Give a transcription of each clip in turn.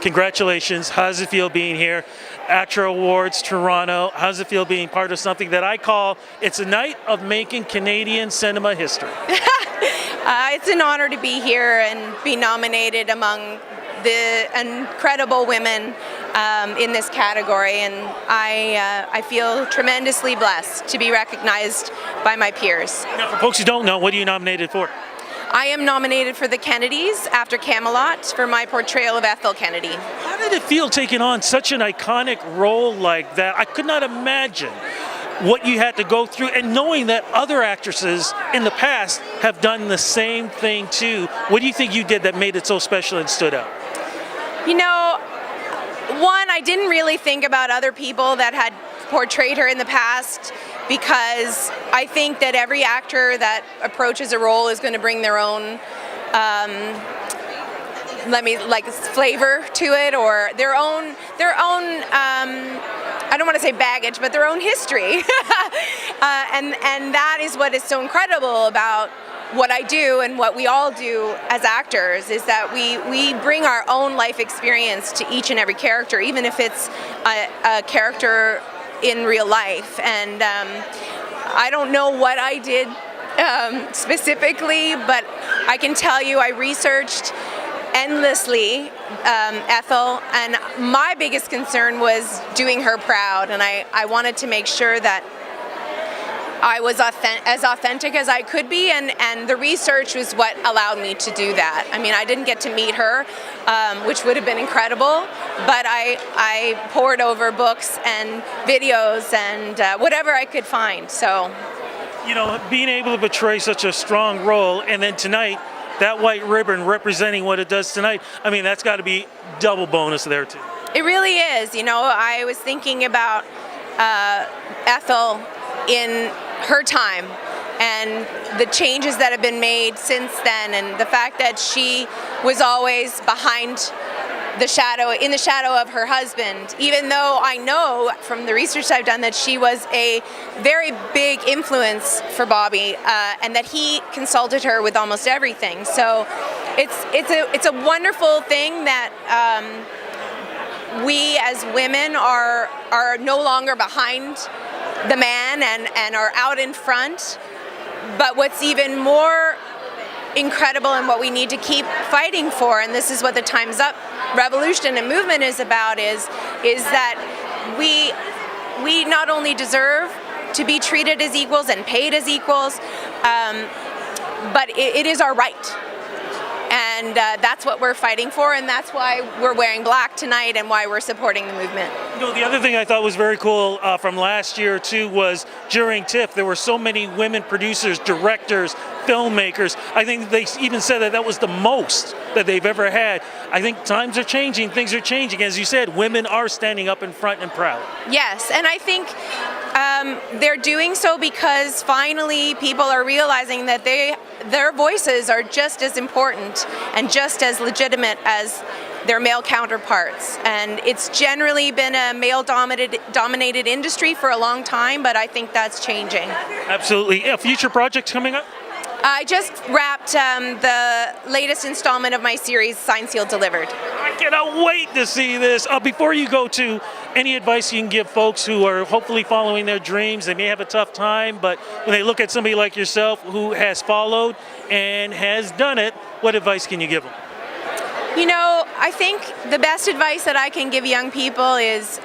Congratulations. How does it feel being here? ACTRA Awards, Toronto. How does it feel being part of something that I call, it's a night of making Canadian cinema history? It's an honor to be here and be nominated among the incredible women in this category, and I feel tremendously blessed to be recognized by my peers. Now, for folks who don't know, what are you nominated for? I am nominated for the Kennedys after Camelot for my portrayal of Ethel Kennedy. How did it feel taking on such an iconic role like that? I could not imagine what you had to go through, and knowing that other actresses in the past have done the same thing too. What do you think you did that made it so special and stood out? You know, one, I didn't really think about other people that had portrayed her in the past, because I think that every actor that approaches a role is going to bring their own flavor to it, or their own I don't want to say baggage, but their own history. and that is what is so incredible about what I do and what we all do as actors, is that we bring our own life experience to each and every character, even if it's a character in real life. And I don't know what I did specifically, but I can tell you I researched endlessly Ethel, and my biggest concern was doing her proud, and I wanted to make sure that I was as authentic as I could be, and the research was what allowed me to do that. I mean, I didn't get to meet her, which would have been incredible, but I poured over books and videos and whatever I could find. So, you know, being able to portray such a strong role, and then tonight, that white ribbon representing what it does tonight, I mean, that's got to be double bonus there too. It really is. You know, I was thinking about Ethel in her time and the changes that have been made since then, and the fact that she was always behind in the shadow of her husband, even though I know from the research I've done that she was a very big influence for Bobby, and that he consulted her with almost everything. So it's a wonderful thing that we as women are no longer behind the man and are out in front. But what's even more incredible and what we need to keep fighting for, and this is what the Time's Up revolution and movement is about, is that we not only deserve to be treated as equals and paid as equals, but it is our right. And that's what we're fighting for, and that's why we're wearing black tonight and why we're supporting the movement. You know, the other thing I thought was very cool from last year too was during TIFF there were so many women producers, directors, filmmakers. I think they even said that was the most that they've ever had. I think times are changing, things are changing. As you said, women are standing up in front and proud. Yes, and I think they're doing so because finally people are realizing that their voices are just as important and just as legitimate as their male counterparts. And it's generally been a male-dominated industry for a long time, but I think that's changing. Absolutely. Future projects coming up? I just wrapped the latest installment of my series, Signed, Sealed, Delivered. I cannot wait to see this. Before you go to, any advice you can give folks who are hopefully following their dreams? They may have a tough time, but when they look at somebody like yourself who has followed and has done it, what advice can you give them? You know, I think the best advice that I can give young people is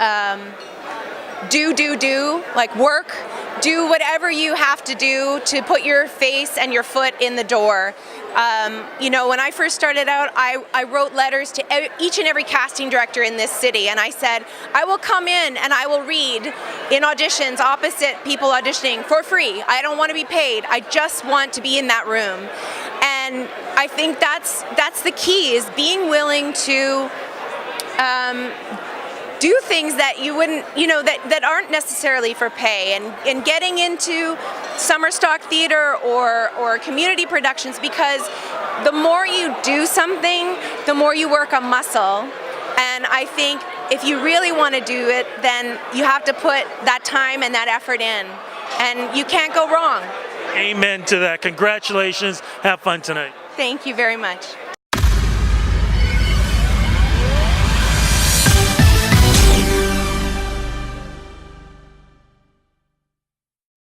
like work. Do whatever you have to do to put your face and your foot in the door. You know, when I first started out, I wrote letters to each and every casting director in this city, and I said, I will come in and I will read in auditions opposite people auditioning for free. I don't want to be paid. I just want to be in that room. And I think that's the key, is being willing to do things that you wouldn't, you know, that aren't necessarily for pay, and getting into summer stock theater or community productions, because the more you do something, the more you work a muscle. And I think if you really want to do it, then you have to put that time and that effort in, and you can't go wrong. Amen to that. Congratulations. Have fun tonight. Thank you very much.